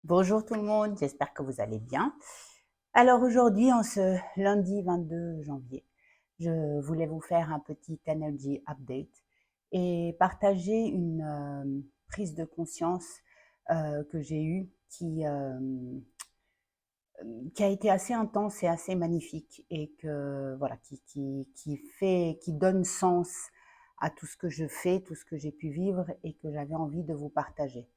Bonjour tout le monde, j'espère que vous allez bien. Alors aujourd'hui, en ce lundi 22 janvier, je voulais vous faire un petit energy update et partager une prise de conscience que j'ai eue qui a été assez intense et assez magnifique et que voilà qui donne sens à tout ce que je fais, tout ce que j'ai pu vivre et que j'avais envie de vous partager.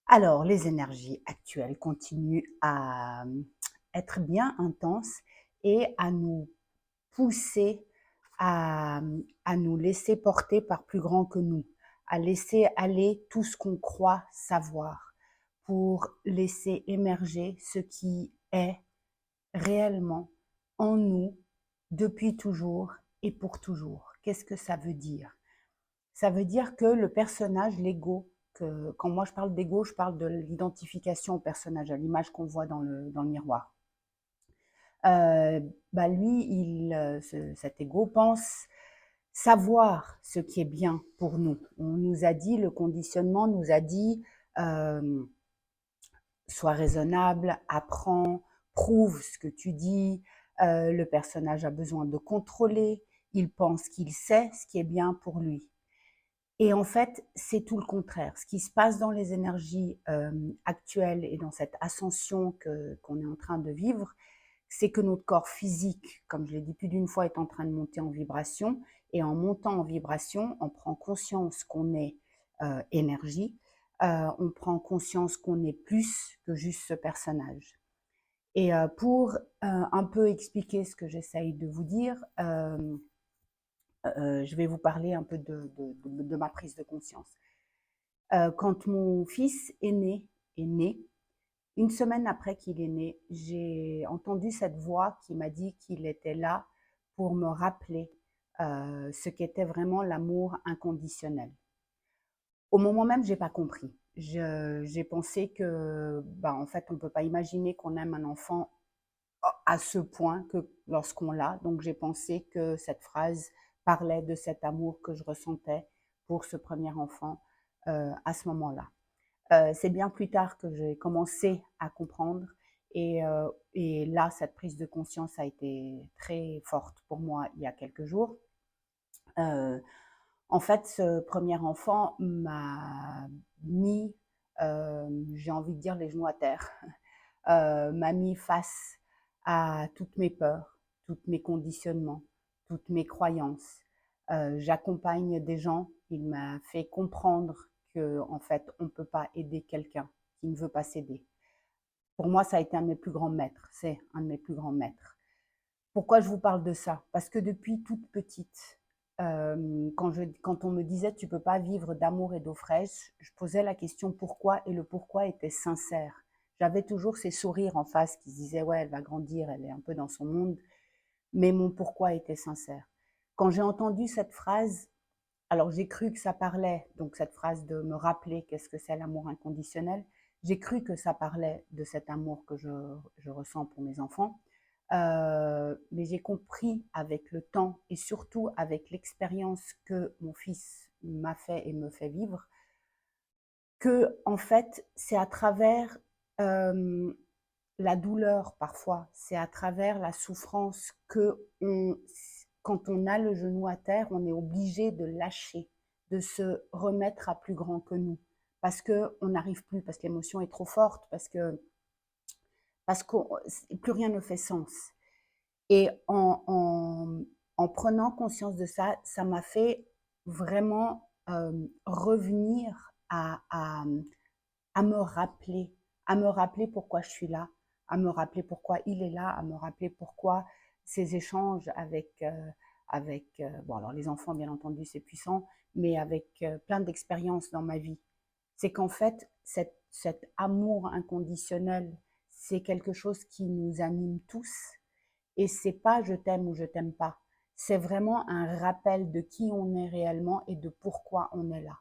Alors, les énergies actuelles continuent à être bien intenses et à nous pousser à nous laisser porter par plus grand que nous, à laisser aller tout ce qu'on croit savoir, pour laisser émerger ce qui est réellement en nous depuis toujours et pour toujours. Qu'est-ce que ça veut dire? Ça veut dire que le personnage, l'ego, quand moi je parle d'ego, je parle de l'identification au personnage, à l'image qu'on voit dans le miroir. Euh, Lui, cet ego pense savoir ce qui est bien pour nous. On nous a dit, le conditionnement nous a dit, euh, sois raisonnable, apprends, prouve ce que tu dis. Le personnage a besoin de contrôler, il pense qu'il sait ce qui est bien pour lui. Et en fait, c'est tout le contraire. Ce qui se passe dans les énergies actuelles et dans cette ascension qu'on est en train de vivre, c'est que notre corps physique, comme je l'ai dit plus d'une fois, est en train de monter en vibration. Et en montant en vibration, on prend conscience qu'on est énergie, on prend conscience qu'on est plus que juste ce personnage. Et pour un peu expliquer ce que j'essaye de vous dire, je vais vous parler un peu de ma prise de conscience. Quand mon fils est né, une semaine après qu'il est né, j'ai entendu cette voix qui m'a dit qu'il était là pour me rappeler ce qu'était vraiment l'amour inconditionnel. Au moment même, j'ai pas compris. J'ai pensé que, en fait, on peut pas imaginer qu'on aime un enfant à ce point que lorsqu'on l'a. Donc j'ai pensé que cette phrase parlait de cet amour que je ressentais pour ce premier enfant à ce moment-là. C'est bien plus tard que j'ai commencé à comprendre et là, cette prise de conscience a été très forte pour moi il y a quelques jours. Euh, En fait, ce premier enfant m'a mis, j'ai envie de dire, les genoux à terre, m'a mis face à toutes mes peurs, tous mes conditionnements, toutes mes croyances. J'accompagne des gens, il m'a fait comprendre que en fait, on ne peut pas aider quelqu'un qui ne veut pas s'aider. Pour moi, ça a été un de mes plus grands maîtres, c'est un de mes plus grands maîtres. Pourquoi je vous parle de ça? Parce que depuis toute petite, quand on me disait tu peux pas vivre d'amour et d'eau fraîche, je posais la question pourquoi et le pourquoi était sincère. J'avais toujours ces sourires en face qui se disaient ouais, elle va grandir, elle est un peu dans son monde, mais mon pourquoi était sincère. Quand j'ai entendu cette phrase, alors j'ai cru que ça parlait, donc cette phrase de me rappeler qu'est-ce que c'est l'amour inconditionnel, j'ai cru que ça parlait de cet amour que je ressens pour mes enfants. Mais j'ai compris avec le temps et surtout avec l'expérience que mon fils m'a fait et me fait vivre, que en fait c'est à travers euh, la douleur parfois, c'est à travers la souffrance que quand on a le genou à terre, on est obligé de lâcher, de se remettre à plus grand que nous, parce que on n'arrive plus, parce que l'émotion est trop forte, parce que plus rien ne fait sens. Et en prenant conscience de ça, ça m'a fait vraiment revenir à me rappeler pourquoi je suis là, à me rappeler pourquoi il est là, à me rappeler pourquoi ces échanges bon alors les enfants bien entendu c'est puissant, mais avec plein d'expériences dans ma vie. C'est qu'en fait cet amour inconditionnel, c'est quelque chose qui nous anime tous et c'est pas je t'aime ou je t'aime pas. C'est vraiment un rappel de qui on est réellement et de pourquoi on est là.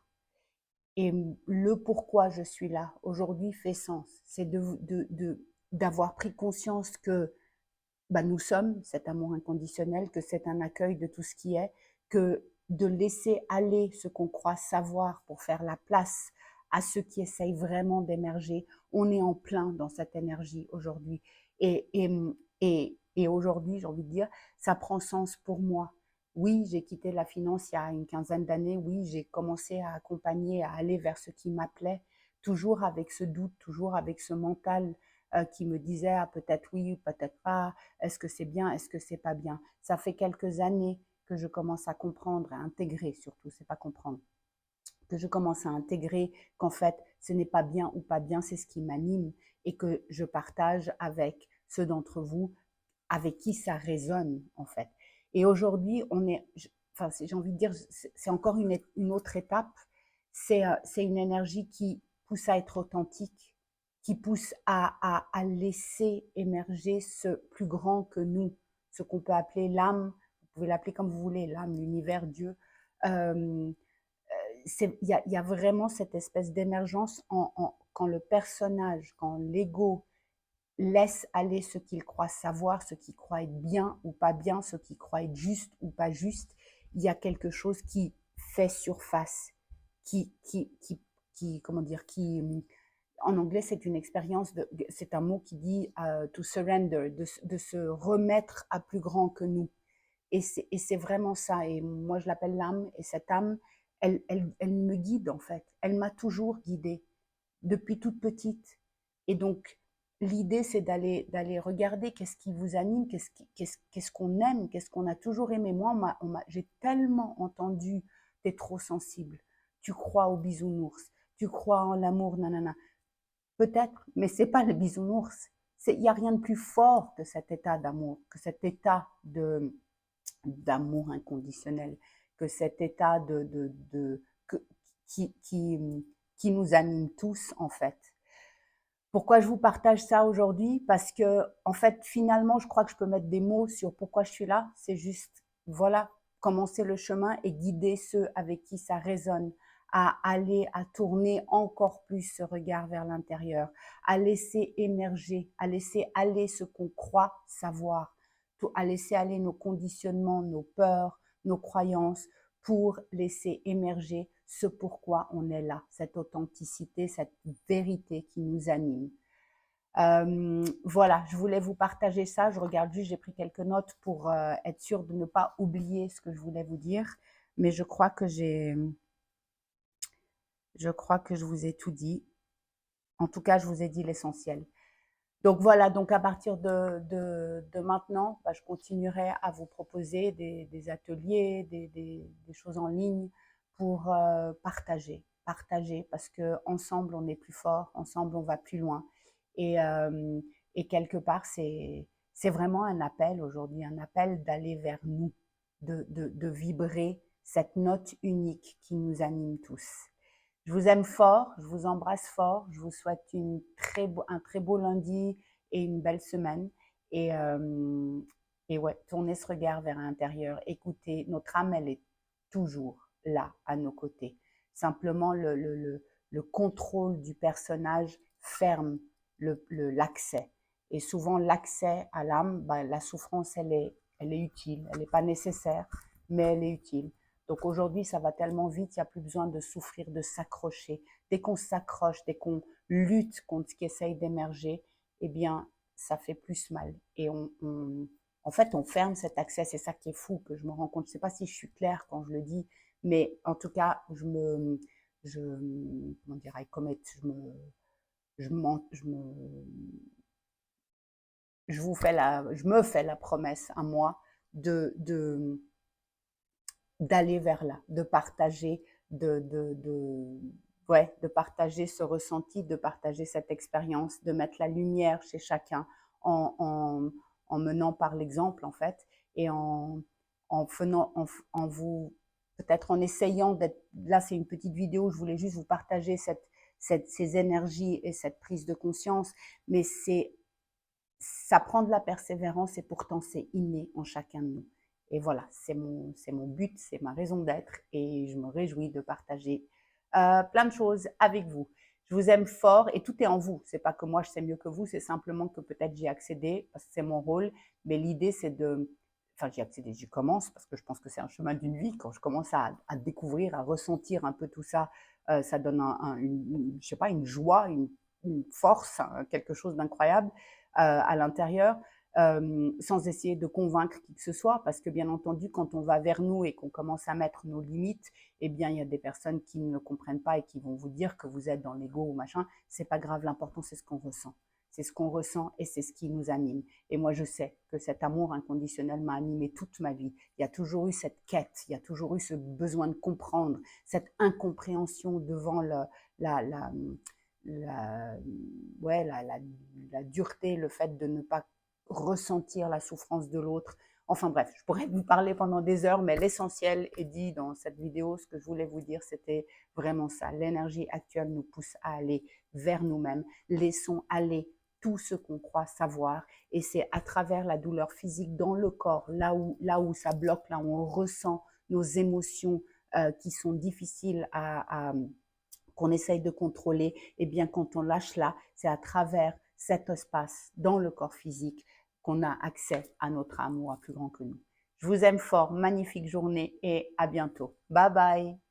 Et le pourquoi je suis là aujourd'hui fait sens. C'est d'avoir pris conscience que nous sommes cet amour inconditionnel, que c'est un accueil de tout ce qui est, que de laisser aller ce qu'on croit savoir pour faire la place à ceux qui essayent vraiment d'émerger. On est en plein dans cette énergie aujourd'hui. Et aujourd'hui, j'ai envie de dire, ça prend sens pour moi. Oui, j'ai quitté la finance il y a une quinzaine d'années. Oui, j'ai commencé à accompagner, à aller vers ce qui m'appelait, toujours avec ce doute, toujours avec ce mental qui me disait ah, peut-être oui, peut-être pas, est-ce que c'est bien, est-ce que c'est pas bien. Ça fait quelques années que je commence à comprendre, à intégrer surtout, c'est pas comprendre, que je commence à intégrer qu'en fait, ce n'est pas bien ou pas bien, c'est ce qui m'anime et que je partage avec ceux d'entre vous avec qui ça résonne en fait. Et aujourd'hui, on est, enfin, j'ai envie de dire, c'est encore une autre étape. C'est une énergie qui pousse à être authentique, qui pousse à laisser émerger ce plus grand que nous, ce qu'on peut appeler l'âme. Vous pouvez l'appeler comme vous voulez, l'âme, l'univers, Dieu. Euh, y a vraiment cette espèce d'émergence quand le personnage, quand l'ego laisse aller ce qu'il croit savoir, ce qu'il croit être bien ou pas bien, ce qu'il croit être juste ou pas juste. Il y a quelque chose qui fait surface, comment dire, en anglais, c'est une expérience, c'est un mot qui dit to surrender, de se remettre à plus grand que nous. Et c'est vraiment ça. Et moi, je l'appelle l'âme. Et cette âme, elle me guide, en fait. Elle m'a toujours guidée, depuis toute petite. Et donc, l'idée, c'est d'aller regarder qu'est-ce qui vous anime, qu'est-ce qu'on aime, qu'est-ce qu'on a toujours aimé. Moi, j'ai tellement entendu, t'es trop sensible, tu crois au bisounours, tu crois en l'amour, nanana. Peut-être, mais c'est pas le bisounours. Il n'y a rien de plus fort que cet état d'amour, que cet état d'amour inconditionnel, que cet état qui, qui, qui nous anime tous en fait. Pourquoi je vous partage ça aujourd'hui? Parce que, en fait, finalement, je crois que je peux mettre des mots sur pourquoi je suis là. C'est juste, voilà, commencer le chemin et guider ceux avec qui ça résonne à aller, à tourner encore plus ce regard vers l'intérieur, à laisser émerger, à laisser aller ce qu'on croit savoir, à laisser aller nos conditionnements, nos peurs, nos croyances, pour laisser émerger ce pourquoi on est là, cette authenticité, cette vérité qui nous anime. Voilà, je voulais vous partager ça. Je regarde juste, j'ai pris quelques notes pour être sûre de ne pas oublier ce que je voulais vous dire. Mais je crois que je vous ai tout dit. En tout cas, je vous ai dit l'essentiel. Donc voilà, donc à partir de maintenant, bah, je continuerai à vous proposer des ateliers, des choses en ligne pour partager, parce que ensemble on est plus fort, ensemble on va plus loin. Et, et quelque part, c'est vraiment un appel aujourd'hui, un appel d'aller vers nous, de vibrer cette note unique qui nous anime tous. Je vous aime fort, je vous embrasse fort, je vous souhaite un très beau lundi et une belle semaine. Et, ouais, tournez ce regard vers l'intérieur, écoutez, notre âme, elle est toujours là, à nos côtés. Simplement, le contrôle du personnage ferme l'accès. Et souvent, l'accès à l'âme, bah, la souffrance, elle est utile. Elle n'est pas nécessaire, mais elle est utile. Donc aujourd'hui, ça va tellement vite, il n'y a plus besoin de souffrir, de s'accrocher. Dès qu'on s'accroche, dès qu'on lutte contre ce qui essaye d'émerger, eh bien, ça fait plus mal. Et en fait, on ferme cet accès. C'est ça qui est fou, que je me rends compte. Je ne sais pas si je suis claire quand je le dis, mais en tout cas, comment dire, je me fais la promesse à moi d'aller vers là, de partager, ouais, de partager ce ressenti, de partager cette expérience, de mettre la lumière chez chacun en menant par l'exemple en fait, et en vous, peut-être en essayant d'être, là c'est une petite vidéo, je voulais juste vous partager ces énergies et cette prise de conscience, mais ça prend de la persévérance et pourtant c'est inné en chacun de nous. Et voilà, c'est mon but, c'est ma raison d'être et je me réjouis de partager plein de choses avec vous. Je vous aime fort et tout est en vous. C'est pas que moi je sais mieux que vous, c'est simplement que peut-être j'y ai accédé parce que c'est mon rôle. Mais l'idée c'est enfin j'y ai accédé, j'y commence parce que je pense que c'est un chemin d'une vie quand je commence à découvrir, à ressentir un peu tout ça. ça donne je sais pas, une joie, une force, quelque chose d'incroyable à l'intérieur, sans essayer de convaincre qui que ce soit, parce que bien entendu, quand on va vers nous et qu'on commence à mettre nos limites, eh bien, il y a des personnes qui ne comprennent pas et qui vont vous dire que vous êtes dans l'ego ou machin. C'est pas grave, l'important c'est ce qu'on ressent. C'est ce qu'on ressent et c'est ce qui nous anime. Et moi, je sais que cet amour inconditionnel m'a animé toute ma vie. Il y a toujours eu cette quête, il y a toujours eu ce besoin de comprendre, cette incompréhension devant la, la, la, ouais, la dureté, le fait de ne pas ressentir la souffrance de l'autre. Enfin bref, je pourrais vous parler pendant des heures, mais l'essentiel est dit dans cette vidéo. Ce que je voulais vous dire, c'était vraiment ça. L'énergie actuelle nous pousse à aller vers nous-mêmes. Laissons aller tout ce qu'on croit savoir. Et c'est à travers la douleur physique dans le corps, là où ça bloque, là où on ressent nos émotions qui sont difficiles qu'on essaye de contrôler, et bien quand on lâche là, c'est à travers cet espace dans le corps physique qu'on a accès à notre amour à plus grand que nous. Je vous aime fort, magnifique journée et à bientôt. Bye bye.